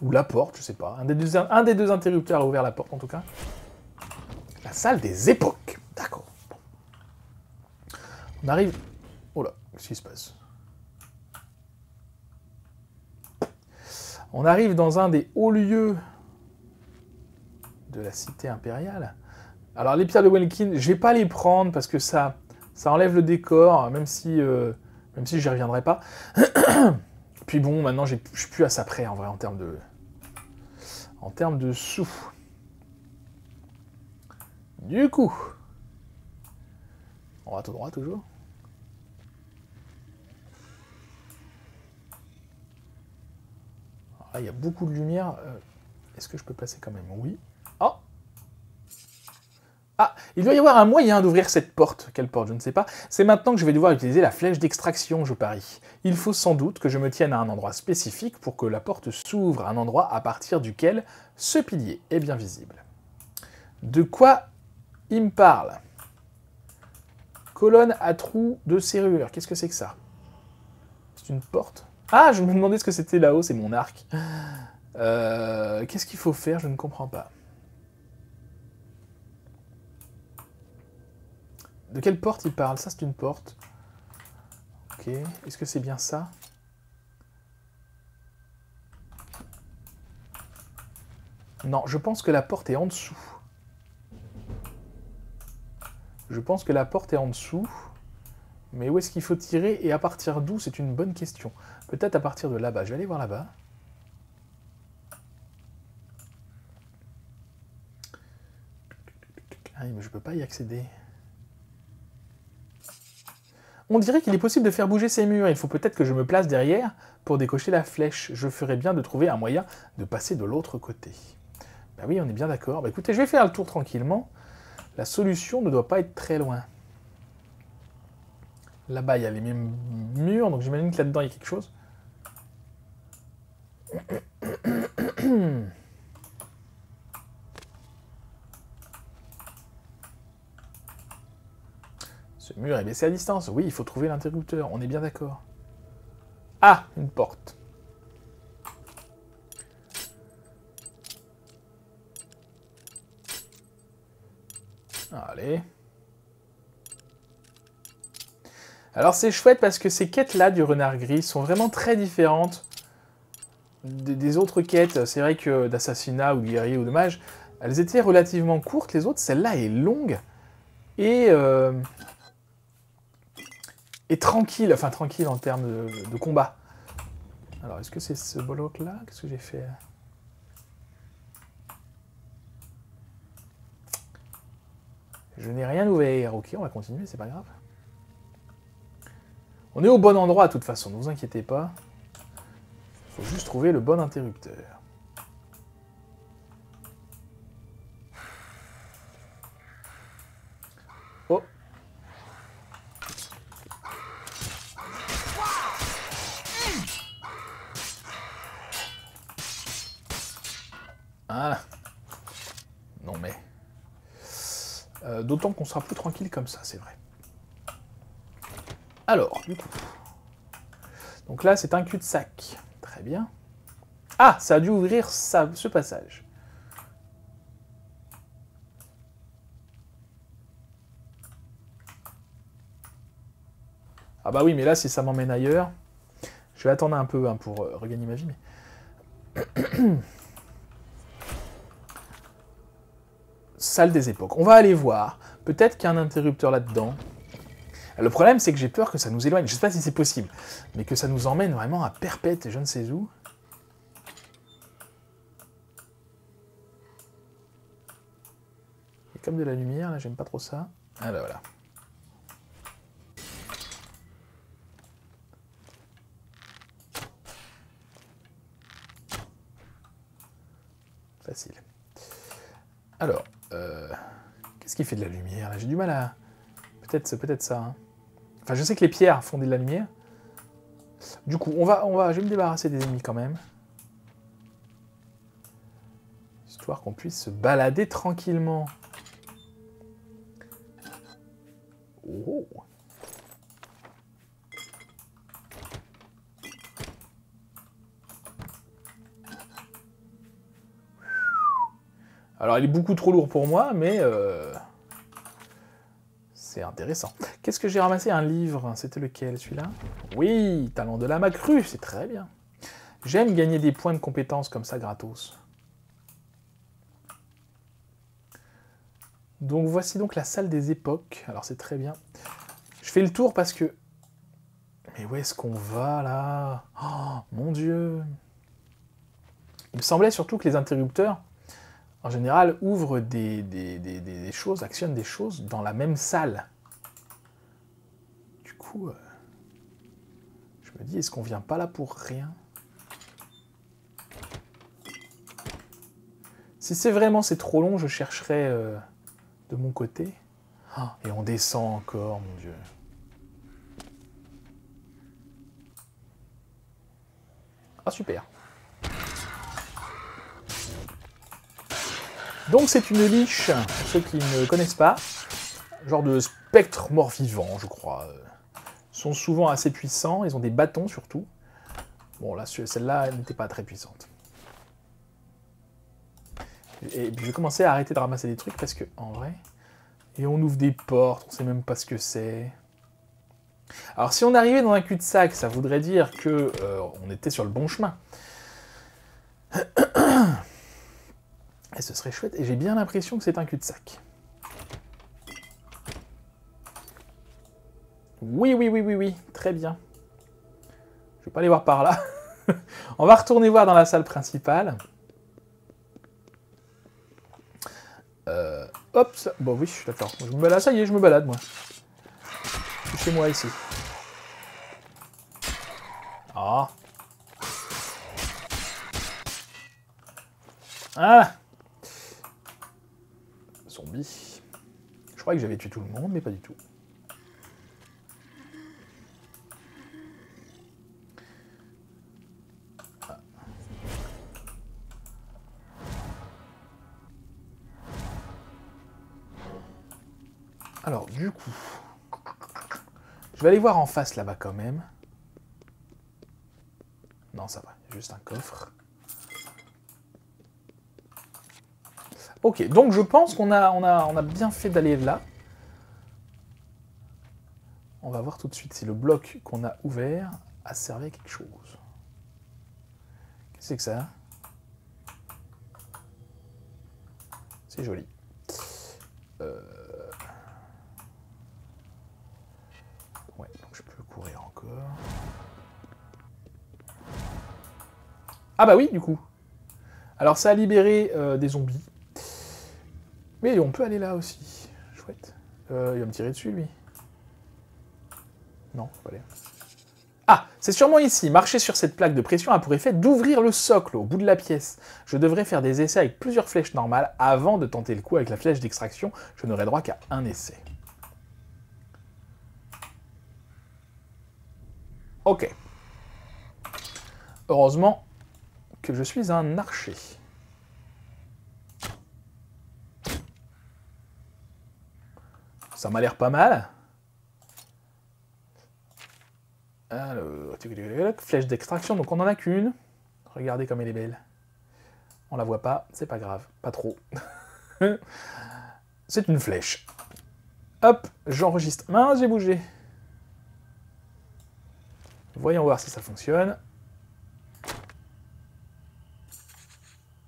Ou la porte, je sais pas. Un des deux interrupteurs a ouvert la porte, en tout cas. La salle des époques. D'accord. Bon. On arrive... Oh là, qu'est-ce qui se passe? On arrive dans un des hauts lieux de la cité impériale. Alors, les pierres de Welkin, je vais pas les prendre parce que ça enlève le décor, même si j'y reviendrai pas. Puis bon, maintenant, je suis plus à ça près, en vrai, en termes de sous. Du coup, on va tout droit, toujours. Alors là, il y a beaucoup de lumière. Est-ce que je peux passer quand même? Oui. Oh! Ah, il doit y avoir un moyen d'ouvrir cette porte. Quelle porte? Je ne sais pas. C'est maintenant que je vais devoir utiliser la flèche d'extraction, je parie. Il faut sans doute que je me tienne à un endroit spécifique pour que la porte s'ouvre, un endroit à partir duquel ce pilier est bien visible. De quoi il me parle? Colonne à trous de serrure. Qu'est-ce que c'est que ça? C'est une porte? Ah, je me demandais ce que c'était là-haut, c'est mon arc. Qu'est-ce qu'il faut faire? Je ne comprends pas. De quelle porte il parle? Ça, c'est une porte. Ok. Est-ce que c'est bien ça? Non, je pense que la porte est en dessous. Je pense que la porte est en dessous. Mais où est-ce qu'il faut tirer et à partir d'où? C'est une bonne question. Peut-être à partir de là-bas. Je vais aller voir là-bas. Ah, mais je peux pas y accéder. On dirait qu'il est possible de faire bouger ces murs. Il faut peut-être que je me place derrière pour décocher la flèche. Je ferais bien de trouver un moyen de passer de l'autre côté. Ben oui, on est bien d'accord. Ben écoutez, je vais faire le tour tranquillement. La solution ne doit pas être très loin. Là-bas, il y a les mêmes murs, donc j'imagine que là-dedans, il y a quelque chose. Ce mur est baissé à distance. Oui, il faut trouver l'interrupteur. On est bien d'accord. Ah, une porte. Allez. Alors c'est chouette parce que ces quêtes-là du renard gris sont vraiment très différentes des autres quêtes. C'est vrai que d'assassinat ou de guerrier ou de mage, elles étaient relativement courtes. Les autres, celle-là est longue et tranquille. Enfin tranquille en termes de combat. Alors est-ce que c'est ce bloc-là? Qu'est-ce que j'ai fait? Je n'ai rien ouvert. Ok, on va continuer, c'est pas grave. On est au bon endroit de toute façon, ne vous inquiétez pas. Il faut juste trouver le bon interrupteur. Oh! Voilà. Non mais... d'autant qu'on sera plus tranquille comme ça, c'est vrai. Alors, du coup... Donc là, c'est un cul-de-sac. Très bien. Ah, ça a dû ouvrir ce passage. Ah bah oui, mais là, si ça m'emmène ailleurs... Je vais attendre un peu hein, pour regagner ma vie, mais... Salle des époques. On va aller voir. Peut-être qu'il y a un interrupteur là-dedans. Le problème, c'est que j'ai peur que ça nous éloigne. Je ne sais pas si c'est possible, mais que ça nous emmène vraiment à perpète, je ne sais où. Il y a comme de la lumière, là, j'aime pas trop ça. Ah bah voilà. Facile. Alors, qu'est-ce qui fait de la lumière, là? J'ai du mal à... C'est peut-être ça, hein. Enfin, je sais que les pierres font de la lumière. Du coup, je vais me débarrasser des ennemis quand même. Histoire qu'on puisse se balader tranquillement. Oh. Alors, il est beaucoup trop lourd pour moi, mais c'est intéressant. Qu'est-ce que j'ai ramassé? Un livre. C'était lequel, celui-là? Oui, Talent de l'âme accrue, c'est très bien. J'aime gagner des points de compétences comme ça, gratos. Donc, voici donc la salle des époques. Alors, c'est très bien. Je fais le tour parce que... Mais où est-ce qu'on va, là? Oh, mon Dieu! Il me semblait surtout que les interrupteurs, en général, ouvrent des choses, actionnent des choses dans la même salle. Du coup, je me dis, est-ce qu'on vient pas là pour rien? Si c'est vraiment c'est trop long, je chercherai de mon côté. Oh, et on descend encore, mon Dieu. Ah, super. Donc c'est une liche, pour ceux qui ne connaissent pas, genre de spectre mort-vivant, je crois. Ils sont souvent assez puissants, ils ont des bâtons surtout. Bon là, celle-là, elle n'était pas très puissante. Et puis je vais commencer à arrêter de ramasser des trucs parce que, en vrai... Et on ouvre des portes, on sait même pas ce que c'est. Alors si on arrivait dans un cul-de-sac, ça voudrait dire que on était sur le bon chemin. Et ce serait chouette, et j'ai bien l'impression que c'est un cul-de-sac. Oui, oui, oui, oui, oui, très bien. Je vais pas aller voir par là. On va retourner voir dans la salle principale. Hop, ça... Bon oui, je suis d'accord. Je me balade, ça y est, je me balade, moi. Je suis chez moi, ici. Ah. Ah. Zombie. Je croyais que j'avais tué tout le monde, mais pas du tout. Ah. Alors, du coup... Je vais aller voir en face, là-bas, quand même. Non, ça va. Il y a juste un coffre. Ok, donc je pense qu'on a bien fait d'aller là. On va voir tout de suite si le bloc qu'on a ouvert a servi à quelque chose. Qu'est-ce que c'est que ça? C'est joli. Ouais, donc je peux courir encore. Ah bah oui, du coup. Alors ça a libéré des zombies. Mais on peut aller là aussi. Chouette. Il va me tirer dessus, lui. Non, faut pas aller. Ah, c'est sûrement ici. Marcher sur cette plaque de pression a pour effet d'ouvrir le socle au bout de la pièce. Je devrais faire des essais avec plusieurs flèches normales avant de tenter le coup avec la flèche d'extraction. Je n'aurai droit qu'à un essai. Ok. Heureusement que je suis un archer. Ça m'a l'air pas mal. Alors, flèche d'extraction, donc on en a qu'une. Regardez comme elle est belle. On la voit pas, c'est pas grave, pas trop. C'est une flèche. Hop, j'enregistre. Mince, j'ai bougé. Voyons voir si ça fonctionne.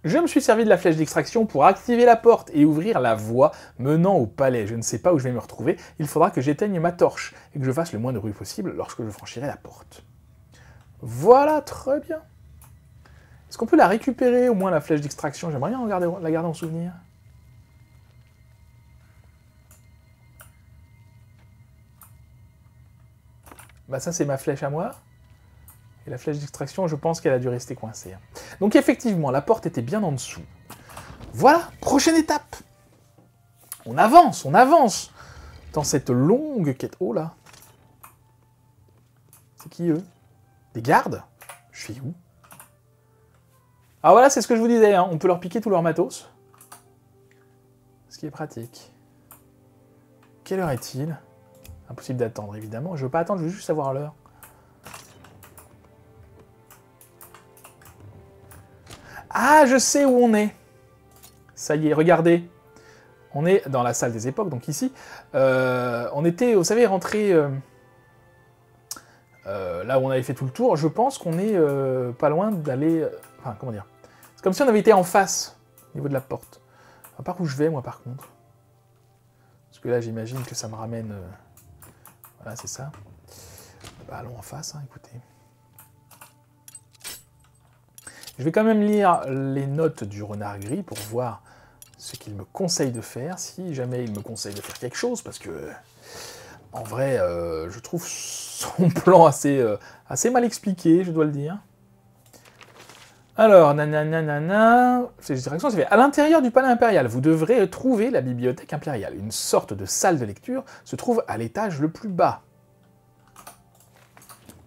Je me suis servi de la flèche d'extraction pour activer la porte et ouvrir la voie menant au palais. Je ne sais pas où je vais me retrouver. Il faudra que j'éteigne ma torche et que je fasse le moins de bruit possible lorsque je franchirai la porte. Voilà, très bien. Est-ce qu'on peut la récupérer, au moins, la flèche d'extraction? J'aimerais bien la garder en souvenir. Bah ça, c'est ma flèche à moi. Et la flèche d'extraction, je pense qu'elle a dû rester coincée. Donc effectivement, la porte était bien en dessous. Voilà, prochaine étape. On avance dans cette longue quête. Oh là. C'est qui, eux? Des gardes? Je suis où? Ah voilà, c'est ce que je vous disais, hein. On peut leur piquer tout leur matos. Ce qui est pratique. Quelle heure est-il? Impossible d'attendre, évidemment. Je veux pas attendre, je veux juste savoir l'heure. Ah, je sais où on est. Ça y est, regardez. On est dans la salle des époques, donc ici. On était, vous savez, rentré là où on avait fait tout le tour. Je pense qu'on est pas loin d'aller... enfin, comment dire? C'est comme si on avait été en face, au niveau de la porte. Enfin, par où je vais, moi, par contre. Parce que là, j'imagine que ça me ramène... voilà, c'est ça. Bah, allons en face, hein, écoutez. Je vais quand même lire les notes du renard gris pour voir ce qu'il me conseille de faire, si jamais il me conseille de faire quelque chose, parce que, en vrai, je trouve son plan assez mal expliqué, je dois le dire. Alors, nanana, ces directions, c'est fait. À l'intérieur du palais impérial, vous devrez trouver la bibliothèque impériale. Une sorte de salle de lecture se trouve à l'étage le plus bas.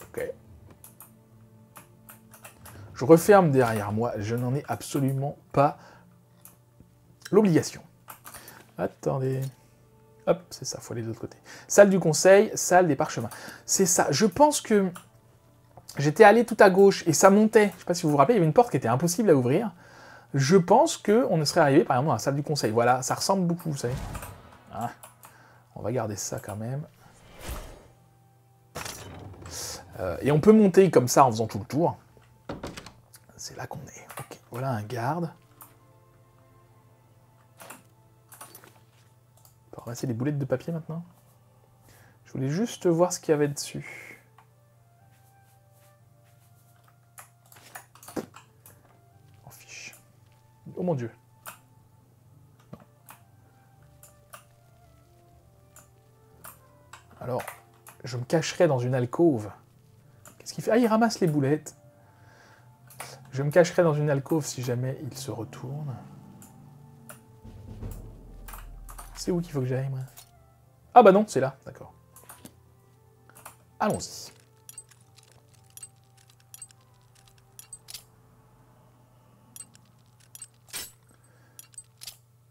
Ok. Je referme derrière moi, je n'en ai absolument pas l'obligation. Attendez. Hop, c'est ça, il faut aller de l'autre côté. Salle du conseil, salle des parchemins. C'est ça, je pense que j'étais allé tout à gauche et ça montait. Je ne sais pas si vous vous rappelez, il y avait une porte qui était impossible à ouvrir. Je pense qu'on serait arrivé, par exemple, à la salle du conseil. Voilà, ça ressemble beaucoup, vous savez. Ah, on va garder ça quand même. Et on peut monter comme ça en faisant tout le tour. C'est là qu'on est. Ok, voilà un garde. On va ramasser les boulettes de papier maintenant. Je voulais juste voir ce qu'il y avait dessus. En fiche. Oh mon dieu. Non. Alors, je me cacherai dans une alcôve. Qu'est-ce qu'il fait? Ah, il ramasse les boulettes. Je me cacherai dans une alcôve si jamais il se retourne. C'est où qu'il faut que j'aille, moi? Ah bah non, c'est là, d'accord. Allons-y.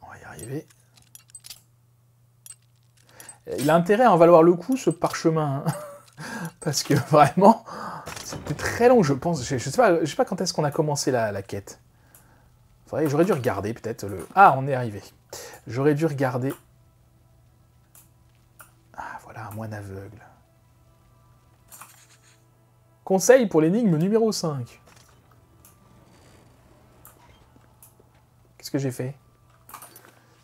On va y arriver. Il a intérêt à en valoir le coup, ce parchemin. Hein. Parce que vraiment, c'était très long, je pense. Je sais pas quand est-ce qu'on a commencé la quête. J'aurais dû regarder, peut-être, le... Ah, on est arrivé. J'aurais dû regarder... Ah, voilà, un moine aveugle. Conseil pour l'énigme numéro 5. Qu'est-ce que j'ai fait?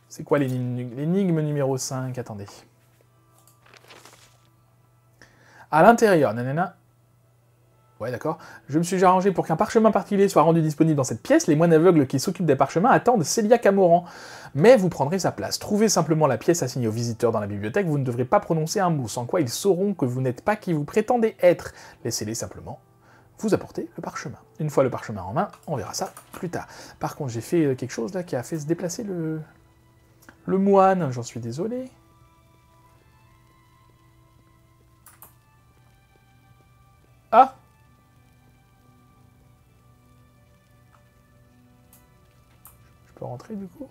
C'est quoi l'énigme numéro 5? Attendez. À l'intérieur, nanana. Ouais, d'accord. Je me suis arrangé pour qu'un parchemin particulier soit rendu disponible dans cette pièce. Les moines aveugles qui s'occupent des parchemins attendent Célia Camoran. Mais vous prendrez sa place. Trouvez simplement la pièce assignée aux visiteurs dans la bibliothèque. Vous ne devrez pas prononcer un mot, sans quoi ils sauront que vous n'êtes pas qui vous prétendez être. Laissez-les simplement vous apporter le parchemin. Une fois le parchemin en main, on verra ça plus tard. Par contre, j'ai fait quelque chose là qui a fait se déplacer le moine. J'en suis désolé. Ah! Je peux rentrer du coup?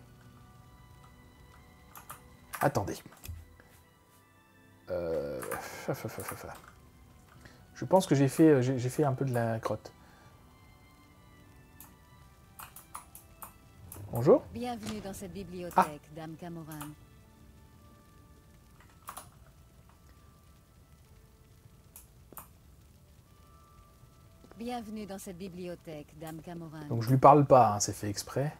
Attendez. Je pense que j'ai fait un peu de la crotte. Bonjour. Bienvenue dans cette bibliothèque, Dame Camoran. Bienvenue dans cette bibliothèque, Dame Camoran. Donc je lui parle pas, hein, c'est fait exprès.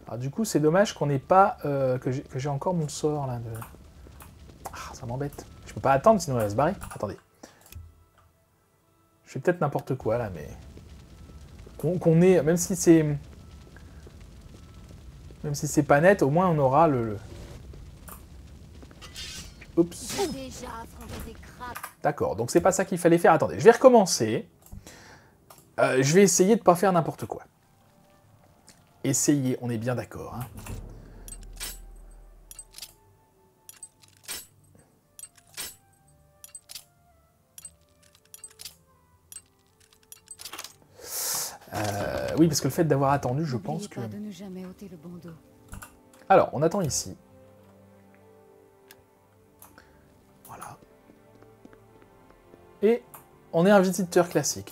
Alors du coup, c'est dommage qu'on n'ait pas... que j'ai encore mon sort, là, de... Ah, ça m'embête. Je peux pas attendre, sinon elle va se barrer. Attendez. Je fais peut-être n'importe quoi, là, mais... Qu'on ait... Même si c'est... Même si c'est pas net, au moins on aura le... Oups. D'accord, donc c'est pas ça qu'il fallait faire. Attendez, je vais recommencer. Je vais essayer de pas faire n'importe quoi. Essayer, on est bien d'accord. Hein. Oui, parce que le fait d'avoir attendu, je pense que... de ne jamais ôter le bandeau. Alors, on attend ici. Voilà. Et on est un visiteur classique.